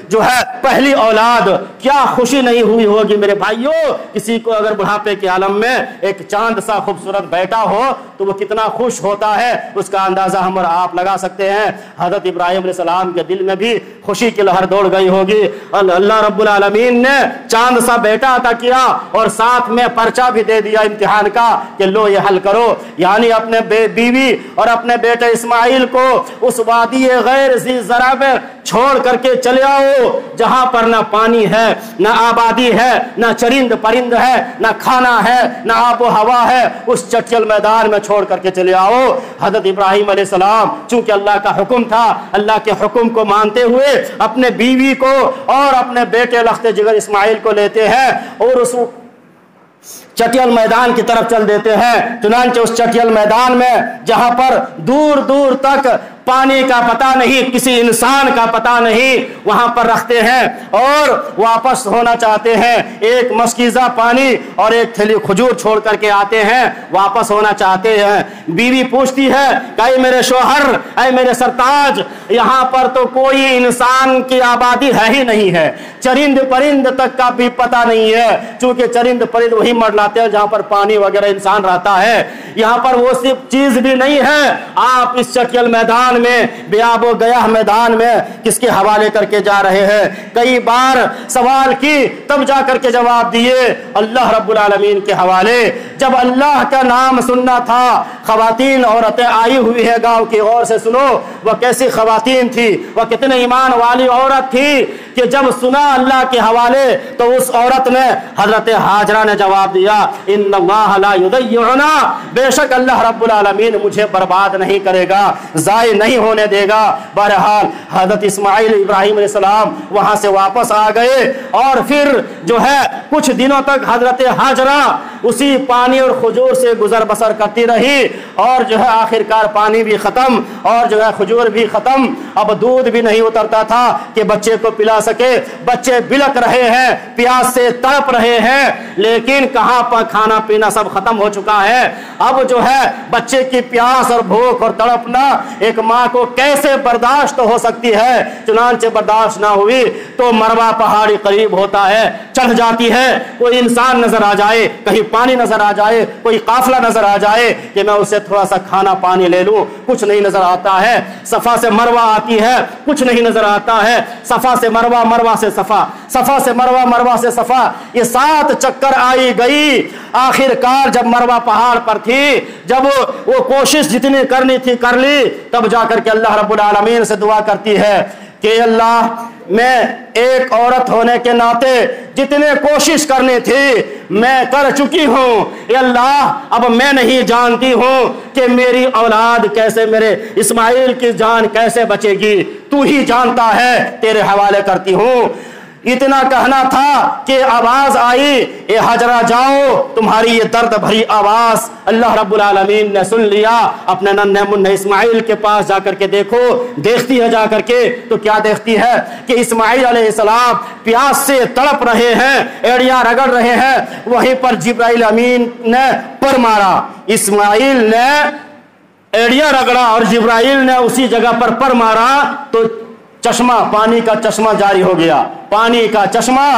جو ہے پہلی اولاد. کیا خوشی نہیں ہوئی ہوگی میرے بھائیوں, کسی کو اگر بڑھاپے کے عالم میں ایک چاند سا خوبصورت بیٹا ہو تو وہ کتنا خوش ہوتا ہے, اس کا اندازہ ہم اور آپ لگا سکتے ہیں. حضرت ابراہیم علیہ السلام کے دل میں بھی خوشی کی لہر دوڑ گئی ہوگی. اللہ رب العالمین نے چاند سا بیٹا عطا کیا, اور ساتھ میں پرچہ بھی دے دیا امتحان کا کہ لو یہ حل کرو. یعنی اپنے بیوی اور اپنے بیٹے اسماعیل کو اس وادی غیر ذی زرع میں چھوڑ کر کے چلے آؤ, جہاں پر نہ پانی ہے, نہ آبادی ہے, نہ چرند پرند ہے, نہ کھانا ہے, نہ آب و ہوا ہے. اس چٹیل میدان میں چھوڑ کر کے چلے آؤ. حضرت ابراہیم علیہ السلام چونکہ اللہ کا حکم تھا, اللہ کے حکم کو مانتے ہوئے اپنے بیوی کو اور اپنے بیٹے لخت جگر اسماعیل کو لیتے ہیں اور اس چٹیل میدان کی طرف چل دیتے ہیں. چنانچہ اس چٹیل میدان میں جہاں پر دور دور تک پانی کا پتہ نہیں, کسی انسان کا پتہ نہیں, وہاں پر رکھتے ہیں اور واپس ہونا چاہتے ہیں. ایک مشکیزہ پانی اور ایک تھیلی کھجور چھوڑ کر کے آتے ہیں, واپس ہونا چاہتے ہیں. بیوی پوچھتی ہے کہ اے میرے شوہر, اے میرے سرتاج, یہاں پر تو کوئی انسان کی آبادی ہے ہی نہیں ہے, چرند پرند تک کا بھی پتہ نہیں ہے, چونکہ چرند پرند وہی مرلاتے ہیں جہاں پر پانی وغیرہ انسان رہتا ہے. یہاں پر وہ صرف چیز بھی نہیں ہے. آپ اس چٹیل میدان میں, بیاب و گیاہ میدان میں کس کے حوالے کر کے جا رہے ہیں؟ کئی بار سوال کی تب جا کر کے جواب دیے, اللہ رب العالمین کے حوالے. جب اللہ کا نام سننا تھا, خواتین عورتیں آئی ہوئی ہے گاؤں کی, غور سے سنو وہ کیسی خواتین تھی, وہ کتنے ایمان والی عورت تھی کہ جب سنا اللہ کے حوالے تو اس عورت نے, حضرت ہاجرہ نے جواب دیا, ان اللہ لا یضیعنا, بے شک اللہ رب العالمین مجھے برباد نہیں کرے گا, ضائع نہیں ہونے دے گا. بہرحال حضرت اسماعیل ابراہیم علیہ السلام وہاں سے واپس آ گئے, اور پھر جو ہے کچھ دنوں تک حضرت ہاجرہ اسی پانی اور کھجور سے گزر بسر کرتی رہی, اور جو ہے آخرکار پانی بھی ختم اور جو ہے کھجور بھی ختم. اب دودھ بھی نہیں اترتا تھا کہ بچے کو پلا سکے. بچے بلک رہے ہیں, پیاس سے تڑپ رہے ہیں, لیکن کہاں پر کھانا پینا سب ختم ہو چکا ہے. اب جو ہے بچے کی پیاس اور بھوک اور تڑپنا ایک ماں کو کیسے برداشت ہو سکتی ہے. چنانچہ برداشت نہ ہوئی تو مروہ پہاڑی قریب ہوتا ہے, چڑھ جاتی ہے. کوئی انسان نظر آ جائے, کہیں پانی نظر آ جائے, کوئی قافلہ نظر آ جائے کہ میں اسے تھوڑا سا کھانا پانی لے لوں, کچھ نہیں نظر آتا ہے. صفا سے مروہ آتی ہے, کچھ نہیں نظر آتا ہے. صفا سے مروہ, مروہ سے صفا, صفا سے مروہ, مروہ سے صفا, یہ 7 چکر آئی گئی. آخر کار جب مروہ پہاڑ پر تھی, جب وہ کوشش جتنی کرنی تھی کر لی, تب جا کر کے اللہ رب العالمین سے دعا کرتی ہے کہ اللہ, میں ایک عورت ہونے کے ناطے جتنے کوشش کرنی تھی میں کر چکی ہوں. اے اللہ, اب میں نہیں جانتی ہوں کہ میری اولاد کیسے, میرے اسماعیل کی جان کیسے بچے گی, تو ہی جانتا ہے, تیرے حوالے کرتی ہوں. اتنا کہنا تھا کہ آواز آئی, اے ہاجرہ جاؤ, تمہاری یہ درد بھری آواز اللہ رب العالمین نے سن لیا. اپنے ننھے منھے اسماعیل کے پاس جا کر کے دیکھو, دیکھتی ہے جا کر کے تو کیا دیکھتی ہے کہ اسماعیل علیہ السلام پیاس سے تڑپ رہے ہیں, ایڑیاں رگڑ رہے ہیں. وہیں پر جبرائیل امین نے پر مارا, اسماعیل نے ایڑیاں رگڑا اور جبرائیل نے اسی جگہ پر مارا, تو چشمہ، پانی کا چشمہ جاری ہو گیا، پانی کا چشمہ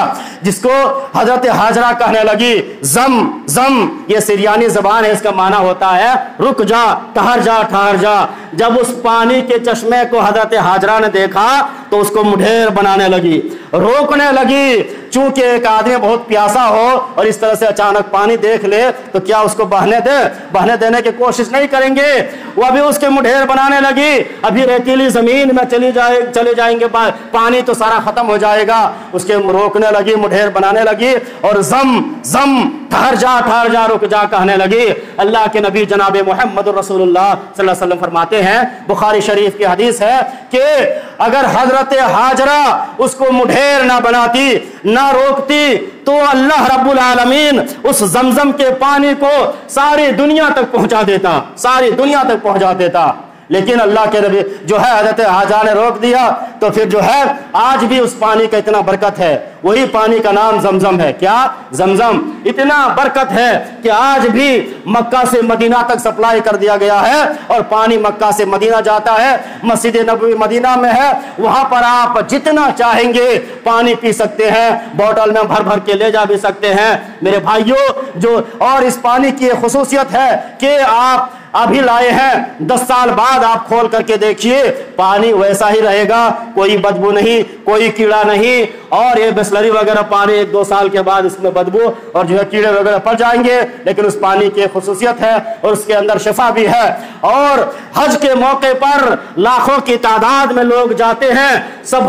جس کو حضرت ہاجرہ کہنے لگی زم زم، یہ سریانی زبان ہے، اس کا معنی ہوتا ہے رک جا، ٹھہر جا، ٹھہر جا۔ جب اس پانی کے چشمے کو حضرت ہاجرہ نے دیکھا تو اس کو مڈھیر بنانے لگی، روکنے لگی۔ چونکہ ایک آدمی بہت پیاسا ہو اور اس طرح سے اچانک پانی دیکھ لے تو کیا اس کو بہنے دینے کی کوشش نہیں کریں گے؟ وہ ابھی اس کے مڈھیر بنانے لگی، ابھی ریتیلی زمین میں چلے جائیں گے، پانی تو سارا ختم ہو جائے گا۔ اس کے روکنے لگی، مڈھیر بنانے لگی اور زم زم، ٹھہر جا، ٹھہر جا، رک جا کہنے لگی۔ اللہ کے نبی جناب محمد رسول اللہ صلی اللہ علیہ وسلم فرماتے ہیں، بخاری شریف کی حدیث ہے کہ اگر حضرت ہاجرہ اس کو مڈھیر نہ بناتی، نہ روکتی، تو اللہ رب العالمین اس زمزم کے پانی کو ساری دنیا تک پہنچا دیتا، ساری دنیا تک پہنچا دیتا۔ لیکن اللہ کے نبی جو ہے حضرت ہاجرہ نے روک دیا، تو پھر جو ہے آج بھی اس پانی کا اتنا برکت ہے، وہی پانی کا نام زمزم ہے۔ کیا؟ زمزم۔ اتنا برکت ہے کہ آج بھی مکہ سے مدینہ تک سپلائی کر دیا گیا ہے اور پانی مکہ سے مدینہ جاتا ہے، مسجد نبوی مدینہ میں ہے، وہاں پر آپ جتنا چاہیں گے پانی پی سکتے ہیں، بوتل میں بھر بھر کے لے جا بھی سکتے ہیں میرے بھائیوں۔ اور اس پانی کی خصوصیت ہے کہ آپ ابھی لائے ہیں، 10 سال بعد آپ کھول کر کے دیکھیے، پانی ویسا ہی رہے گا، کوئی بدبو نہیں، کوئی کیڑا نہیں۔ اور یہ بسلری وغیرہ پانی 1-2 سال کے بعد اس میں بدبو اور جو ہے کیڑے وغیرہ پڑ جائیں گے، لیکن اس پانی کی خصوصیت ہے اور اس کے اندر شفا بھی ہے۔ اور حج کے موقع پر لاکھوں کی تعداد میں لوگ جاتے ہیں، سب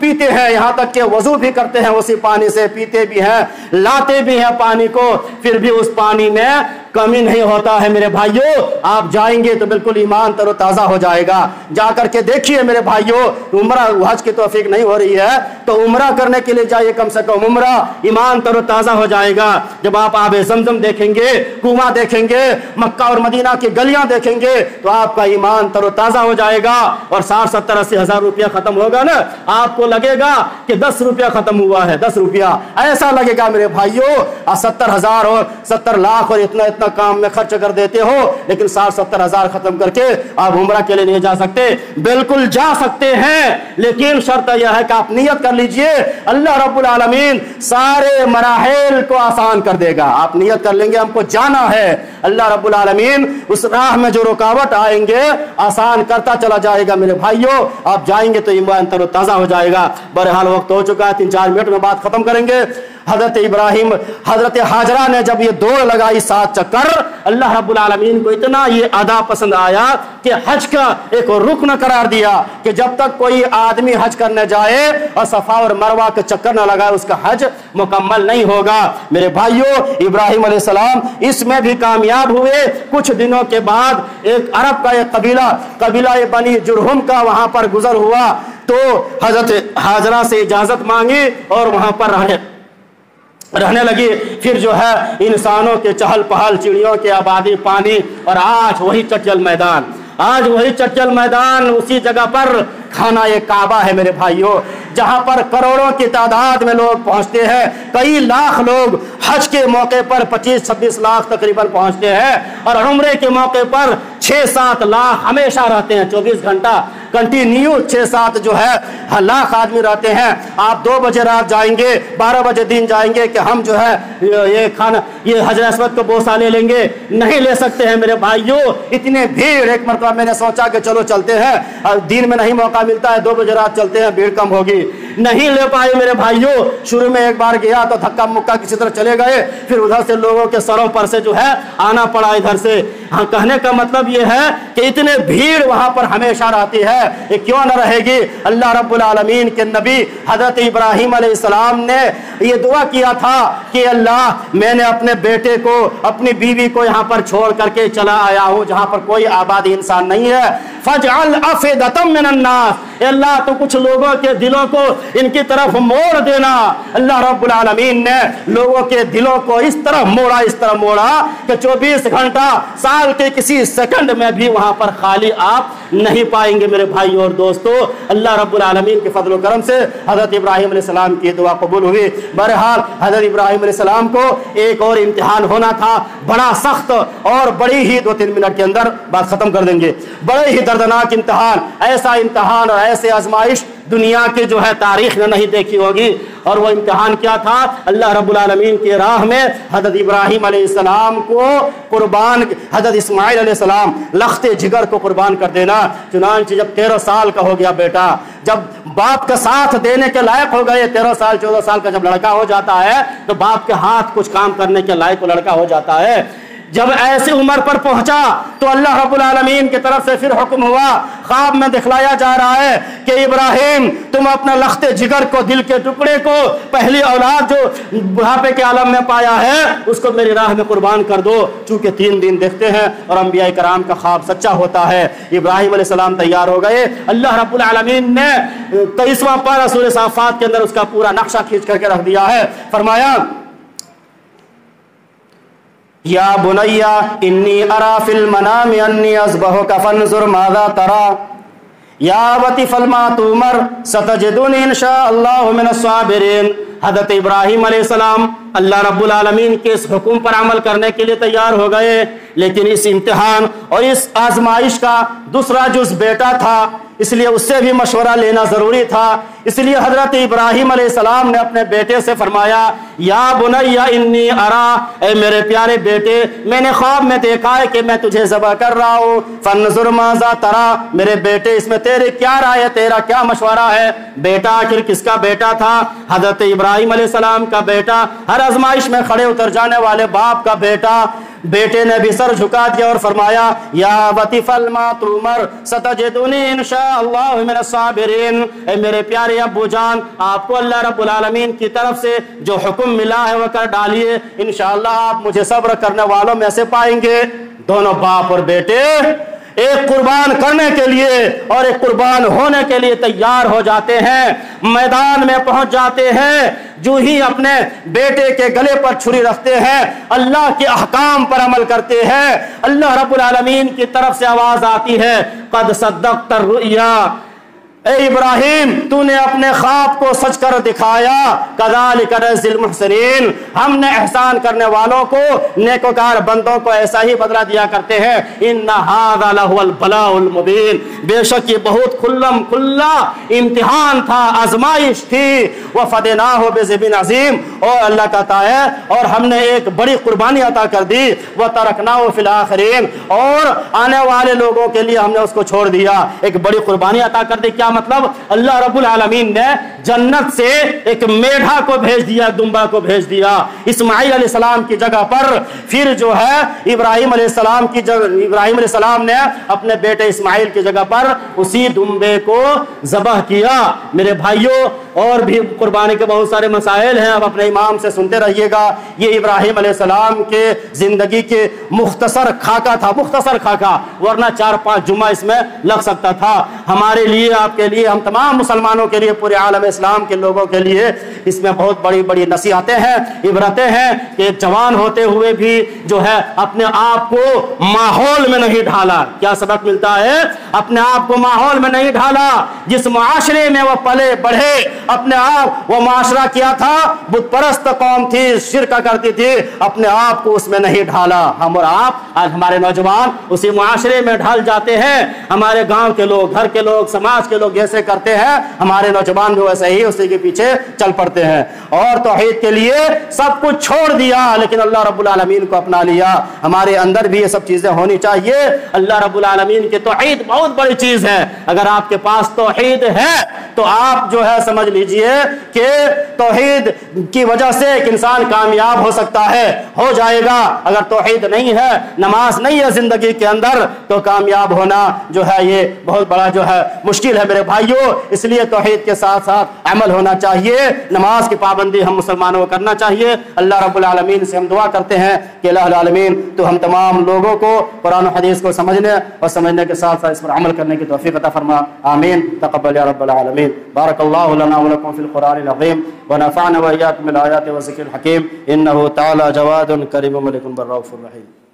پیتے ہیں، یہاں تک کہ وضو بھی کرتے ہیں اسی پانی سے، پیتے بھی ہیں، لاتے بھی ہیں پانی کو، پھر بھی اس پانی میں کمی نہیں ہوتا ہے میرے بھائیوں۔ آپ جائیں گے تو بالکل ایمان تر و تازہ ہو جائے گا۔ جا کر کے دیکھیے میرے بھائیوں، عمرہ حج کی توفیق نہیں ہو رہی ہے تو عمرہ کرنے کے لیے جائیے، کم سے کم عمرہ، ایمان تر و تازہ ہو جائے گا۔ جب آپ آب زمزم دیکھیں گے، کنواں دیکھیں گے، مکہ اور مدینہ کی گلیاں دیکھیں گے تو آپ کا ایمان تر و تازہ ہو جائے گا۔ اور 60-70-80 ہزار روپیہ ختم ہوگا نا، آپ کو لگے گا کہ 10 روپیہ ختم ہوا ہے، 10 روپیہ ایسا لگے گا میرے بھائیوں۔ 70 ہزار اور 70 لاکھ اور اتنا کام میں خرچ کر دیتے ہو، لیکن 60-70 ہزار ختم کر کے آپ عمرہ کے لیے نہیں جا سکتے؟ بالکل جا سکتے ہیں، لیکن شرط یہ ہے کہ آپ نیت کر لیجئے، اللہ رب العالمین سارے مراحل کو آسان کر دے گا۔ آپ نیت کر لیں گے ہم کو جانا ہے، اللہ رب العالمین اس راہ میں جو رکاوٹ آئیں گے آسان کرتا چلا جائے گا میرے بھائیوں۔ آپ جائیں گے تو ایمان تر و تازہ ہو جائے گا۔ بہرحال وقت ہو چکا ہے، 3-4 منٹ میں بات ختم کریں گے۔ حضرت ہاجرہ نے جب یہ دوڑ لگائی 7 چکر، اللہ رب العالمین کو اتنا یہ ادا پسند آیا کہ حج کا ایک رکن قرار دیا کہ جب تک کوئی آدمی حج کرنے جائے اور صفا اور مروہ کے چکر نہ لگائے اس کا حج مکمل نہیں ہوگا۔ میرے بھائیوں، ابراہیم علیہ السلام اس میں بھی کامیاب ہوئے۔ کچھ دنوں کے بعد ایک عرب کا ایک قبیلہ بنی جرہم کا وہاں پر گزر ہوا تو حضرت ہاجرہ سے اجازت مانگی اور وہاں پر رہنے لگی۔ پھر جو ہے انسانوں کے چہل پہل، چڑیوں کی آبادی، پانی، اور آج وہی چچل میدان اسی جگہ پر خانہ کعبہ ہے میرے بھائیوں، جہاں پر کروڑوں کی تعداد میں لوگ پہنچتے ہیں۔ کئی لاکھ لوگ حج کے موقع پر 25-26 لاکھ تقریباً پہنچتے ہیں، اور عمرے کے موقع پر 6-7 لاکھ ہمیشہ رہتے ہیں، 24 گھنٹہ کنٹینیو 6-7 جو ہے لاکھ آدمی رہتے ہیں۔ آپ 2 بجے رات جائیں گے، 12 بجے دن جائیں گے کہ ہم جو ہے یہ حجر اسود کو بوسہ لے لیں گے، نہیں لے سکتے ہیں میرے بھائیوں، اتنے بھیڑ۔ ایک مرتبہ میں نے سوچا کہ چلو چلتے ہیں، دن میں نہیں موقع ملتا ہے، 2 بجے رات چلتے ہیں، بھیڑ کم ہوگی، نہیں لے پائے میرے بھائیوں۔ شروع میں ایک بار گیا تو دھکا مکا کسی طرح چلے گئے، پھر ادھر سے لوگوں کے سروں پر سے جو ہے آنا پڑا ادھر سے۔ ہاں، کہنے کا مطلب یہ ہے کہ اتنے بھیڑ وہاں پر ہمیشہ رہتی ہے، یہ کیوں نہ رہے گی؟ اللہ رب العالمین کے نبی حضرت ابراہیم علیہ السلام نے یہ دعا کیا تھا کہ اللہ، میں نے اپنے بیٹے کو، اپنی بیوی کو یہاں پر چھوڑ کر کے چلا آیا ہوں جہاں پر کوئی آبادی انسان نہیں ہے، فَاجْعَلْ أَفْئِدَةً مِّنَ النَّاسِ، اللہ تو کچھ لوگوں کے دلوں کو ان کی طرف موڑ دینا۔ اللہ رب العالمین نے لوگوں کے دلوں کو اس طرح موڑا کہ 24 گھنٹہ سال کے کسی سیکنڈ میں بھی وہاں پر خالی آپ نہیں پائیں گے۔ میرے بھائی اور دوستو، اللہ رب العالمین کے فضل و کرم سے حضرت ابراہیم علیہ السلام کی دعا قبول ہوئی۔ بہرحال حضرت ابراہیم علیہ السلام کو ایک اور امتحان ہونا تھا، بڑا سخت، اور بڑی ہی 2-3 منٹ کے اندر بات ختم کر دیں گے، بڑے ہی دردناک امتحان، ایسا امتحان اور ایسے آزمائش دنیا کی جو ہے تاریخ نے نہیں دیکھی ہوگی۔ اور وہ امتحان کیا تھا؟ اللہ رب العالمین کی راہ میں حضرت ابراہیم علیہ السلام کو قربان، حضرت اسماعیل علیہ السلام لخت جگر کو قربان کر دینا۔ چنانچہ جب 13 سال کا ہو گیا بیٹا، جب باپ کا ساتھ دینے کے لائق ہو گئے، 13 سال 14 سال کا جب لڑکا ہو جاتا ہے تو باپ کے ہاتھ کچھ کام کرنے کے لائق لڑکا ہو جاتا ہے۔ جب ایسی عمر پر پہنچا تو اللہ رب العالمین کی طرف سے پھر حکم ہوا، خواب میں دکھلایا جا رہا ہے کہ ابراہیم تم اپنا لخت جگر کو، دل کے ٹکڑے کو، پہلی اولاد جو بڑھاپے کے عالم میں پایا ہے، اس کو میری راہ میں قربان کر دو۔ چونکہ 3 دن دیکھتے ہیں اور انبیاء کرام کا خواب سچا ہوتا ہے۔ ابراہیم علیہ السلام تیار ہو گئے۔ اللہ رب العالمین نے 23واں پارہ سورہ صافات کے اندر اس کا پورا نقشہ کھینچ کر کے رکھ دیا ہے۔ فرمایا یا بنی انی ارا فی المنام انی اذبحک فانظر ماذا تری یا ابت افعل ما تؤمر ستجدنی ان شاء اللہ من الصابرین۔ حضرت ابراہیم علیہ السلام اللہ رب العالمین کے اس حکم پر عمل کرنے کے لیے تیار ہو گئے، لیکن اس امتحان اور اس آزمائش کا دوسرا جز بیٹا تھا، اس لیے اس سے بھی مشورہ لینا ضروری تھا۔ اس لیے حضرت ابراہیم علیہ السلام نے اپنے بیٹے سے فرمایا یا بنی انی ارا، اے میرے پیارے بیٹے، میں نے خواب میں دیکھا ہے کہ میں تجھے ذبح کر رہا ہوں، فانظر ماذا تری، میرے بیٹے اس میں تیرے کیا رائے ہے، تیرا کیا مشورہ ہے۔ بیٹا آخر کس کا بیٹا تھا؟ حضرت ابراہیم علیہ السلام کا بیٹا، ہر آزمائش میں کھڑے اتر جانے والے باپ کا بیٹا۔ بیٹے نے بھی سر جھکا دیا اور فرمایا یا ابت افعل ما تؤمر ستجدنی ان شاء اللہ من الصابرین، اے میرے پیارے ابو جان، آپ کو اللہ رب العالمین کی طرف سے جو حکم ملا ہے وہ کر ڈالیے، انشاءاللہ آپ مجھے صبر کرنے والوں میں سے پائیں گے۔ دونوں باپ اور بیٹے ایک قربان کرنے کے لیے اور ایک قربان ہونے کے لیے تیار ہو جاتے ہیں، میدان میں پہنچ جاتے ہیں۔ جو ہی اپنے بیٹے کے گلے پر چھری رکھتے ہیں، اللہ کے احکام پر عمل کرتے ہیں، اللہ رب العالمین کی طرف سے آواز آتی ہے قد صدقت الرؤیا، اے ابراہیم تو نے اپنے خواب کو سچ کر دکھایا، کذالک نجزی المحسنین، ہم نے احسان کرنے والوں کو، نیکوکار بندوں کو ایسا ہی بدلہ دیا کرتے ہیں۔ ان ھذا لہو البلاء المبین، بے شک یہ بہت کھلم کھلا امتحان تھا، آزمائش تھی۔ وفدیناہ بذبح عظیم، اور اللہ کہتا ہے اور ہم نے ایک بڑی قربانی عطا کر دی، وترکناہ فی الآخرین، اور آنے والے لوگوں کے لیے ہم نے اس کو چھوڑ دیا، ایک بڑی قربانی عطا کر دی۔ کیا مطلب؟ اللہ رب العالمین نے جنت سے ایک میڈھا کو بھیج دیا، دمبا کو بھیج دیا اسماعیل علیہ السلام کی جگہ پر۔ پھر جو ہے ابراہیم علیہ السلام نے اپنے بیٹے اسماعیل کی جگہ پر اسی دمبے کو ذبح کیا۔ میرے بھائیوں، اور بھی قربانی کے بہت سارے مسائل ہیں، اب اپنے امام سے سنتے رہیے گا۔ یہ ابراہیم علیہ السلام کے زندگی کے مختصر خاکہ تھا، مختصر خاکہ، ورنہ 4-5 جمعہ اس میں لگ سکتا تھا۔ ہمارے لیے، آپ کے لیے، ہم تمام مسلمانوں کے لیے، پورے عالم اسلام کے لوگوں کے لیے اس میں بہت بڑی بڑی نصیحتیں ہیں، عبرتیں ہیں کہ ایک جوان ہوتے ہوئے بھی جو ہے اپنے آپ کو ماحول میں نہیں ڈھالا۔ کیا سبق ملتا ہے؟ اپنے آپ کو ماحول میں نہیں ڈھالا۔ جس معاشرے میں وہ پلے بڑھے، اپنے آپ، وہ معاشرہ کیا تھا؟ بت پرست قوم تھی، شرک کرتی تھی، اپنے آپ کو اس میں نہیں ڈھالا۔ ہم اور آپ آج، ہمارے نوجوان اسی معاشرے میں ڈھل جاتے ہیں۔ ہمارے گاؤں کے لوگ، گھر کے لوگ، سماج کے لوگ جیسے کرتے ہیں، ہمارے نوجوان بھی ویسے ہی اسی کے پیچھے چل پڑتے ہیں، اور توحید کے لیے سب کچھ چھوڑ دیا، لیکن اللہ رب العالمین کو اپنا لیا۔ ہمارے اندر بھی یہ سب چیزیں ہونی چاہیے۔ اللہ رب العالمین کی توحید بہت بڑی چیز ہے۔ اگر آپ کے پاس توحید ہے تو آپ جو ہے سمجھ لیجئے کہ توحید کی وجہ سے ایک انسان کامیاب ہو سکتا ہے، ہو جائے گا۔ اگر توحید نہیں ہے، نماز نہیں ہے زندگی کے اندر، تو کامیاب ہونا جو ہے یہ بہت بڑا جو ہے مشکل ہے میرے بھائیوں۔ اس لیے توحید کے ساتھ ساتھ عمل ہونا چاہیے۔ نماز کی پابندی ہم مسلمانوں کو کرنا چاہیے۔ اللہ رب العالمین سے ہم دعا کرتے ہیں کہ الہ العالمین تو ہم تمام لوگوں کو قرآن و حدیث کو سمجھنے اور سمجھنے کے ساتھ ساتھ اس پر عمل کرنے کی توفیق عطا فرما، آمین۔ تقبل یا رب العالمین۔ بارک اللہ لنا ولکم فی القرآن العظیم ونفعنا وإیاکم بالآیات والذکر الحکیم، انہ تعالی جواد کریم ملک بر رؤوف رحیم۔